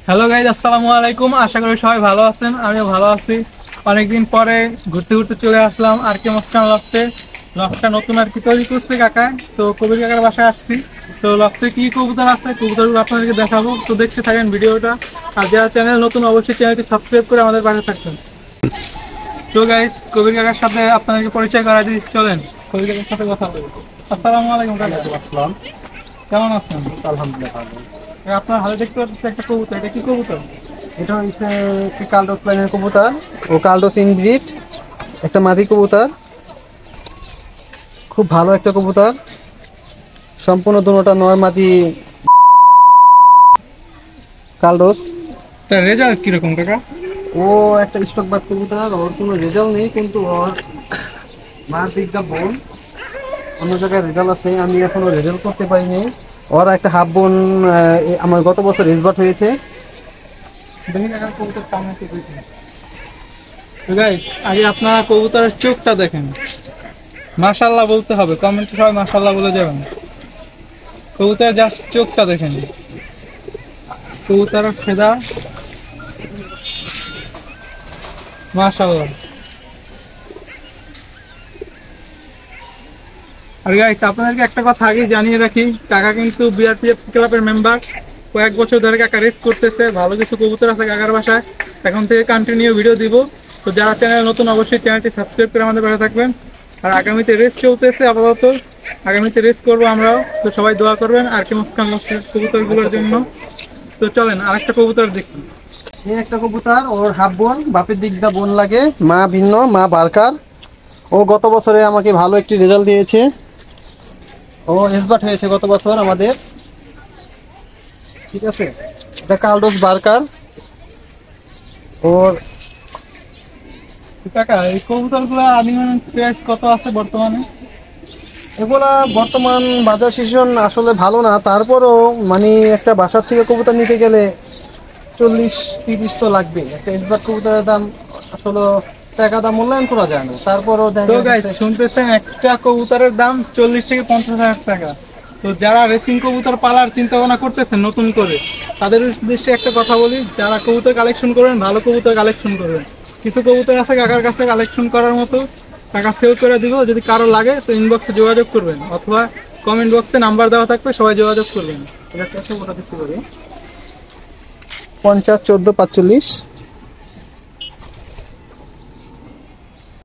Hello guys, আসসালামু আলাইকুম। আশা করি সবাই ভালো আছেন, আমিও ভালো আছি। অনেকদিন পরে ঘুরতে ঘুরতে চলে আসলাম আর কে মস্তান লফটে। লফটটা নতুন আর কি তৈরি করছে কাকা, তো কবির কাকার বাসায় আসছি। তো লফটে কি কবুতর আছে, কবুতরগুলো আপনাদেরকে দেখাবো, তো দেখতে থাকেন ভিডিওটা। আর যারা চ্যানেল নতুন অবশ্যই চ্যানেলটি সাবস্ক্রাইব করে আমাদের পাশে থাকবেন। তো গাইজ, কবির কাকার সাথে আপনাদেরকে পরিচয় করা দিয়ে চলেন কবির কাকার সাথে কথা বলবো। আসসালামু আলাইকুম কাকা। আসসালাম। কেমন আছেন? আলহামদুলিল্লাহ ভালো। আপনার হাতে দেখতে পাচ্ছি একটা কবুতর, এটা কি কবুতর? এটা হচ্ছে একটি কালডোস লাইনের কবুতর ও কালডোস ইনব্রিড, একটা মাদি কবুতর। খুব ভালো একটা কবুতর, সম্পূর্ণ দুটোটা নয় মাদি কালডোস। তার রেজাল্ট কিরকম কাকা? ও একটা স্টকবাদ কবুতর, ওর কোনো রেজাল্ট নেই, কিন্তু ওর মার দিকটা বোন অন্য জায়গায় রেজাল্ট আছে, আমি এখনো রেজাল্ট করতে পারিনি। ওর একটা হাফ বোন আমার গত বছর রেসবার্ট হয়েছে। দেখি কাকা কবুতর কেমন আছে দেখুন। তো গাইস, আগে আপনারা কবুতরের চোখটা দেখেন। মাশাআল্লাহ বলতে হবে, কমেন্টে সবাই মাশাআল্লাহ বলে যাবেন। কবুতরের জাস্ট চোখটা দেখেন, কবুতরের ফেদা মাশাআল্লাহ। আর গাইস, আপনাদেরকে একটা কথা আগে জানিয়ে রাখি, কাকা কিন্তু বিআরপিএফ ক্লাবের মেম্বার। কয়েক বছর ধরে কাকা রেস করতেছে, ভালো কিছু কবুতর আছে কাকার বাসায়। এখন থেকে কন্টিনিউ ভিডিও দিব। তো যারা চ্যানেল নতুন অবশ্যই চ্যানেলটি সাবস্ক্রাইব করে আমাদের পাশে থাকবেন। আর আগামীতে রেস চলতেছে আপাতত, আগামীতে রেস করবো আমরাও, তো সবাই দোয়া করবেন আর কি মুস্কান কবুতরগুলোর জন্য। তো চলেন আরেকটা কবুতর দেখি। এই একটা কবুতর, ওর হাফ বোন, বাপের দিকটা বোন লাগে, মা ভিন্ন, মা বারকার। ও গত বছরে আমাকে ভালো একটি রেজাল্ট দিয়েছে। ও এসবাট হয়েছে গত বছর আমাদের, ঠিক আছে। এটা কালডোস বারকার। ওর কাকা এই কবুতরগুলো আনুমানিক প্রাইস কত আছে বর্তমানে? এগুলা বর্তমান বাজার সিজন আসলে ভালো না, তারপরও মানে একটা বাসার থেকে কবুতর নিতে গেলে 40-30 তো লাগবে। একটা এসবাট কবুতরের দাম আসলে টাকা দাম মূল্যায়ন করা যায় না, তারপরও তো দেখা গাইস, যাচ্ছে। শুনতেছেন একটা কবুতরের দাম 40 থেকে 50,000 টাকা। তো যারা রেসিং কবুতর পালার চিন্তা ভাবনা করতেছেন নতুন করে, তাদের উদ্দেশ্যে একটা কথা বলি, যারা কবুতর কালেকশন করবেন ভালো কবুতর কালেকশন করবেন। কিছু কবুতর আছে কাকার কাছে কালেকশন করার মতো, টাকা সেল করে দিব। যদি কারো লাগে তো ইনবক্সে যোগাযোগ করবেন, অথবা কমেন্ট বক্সে নাম্বার দেওয়া থাকবে, সবাই যোগাযোগ করবেন। এটা কত ওটা দেখতে পারি। 50, 14, 45।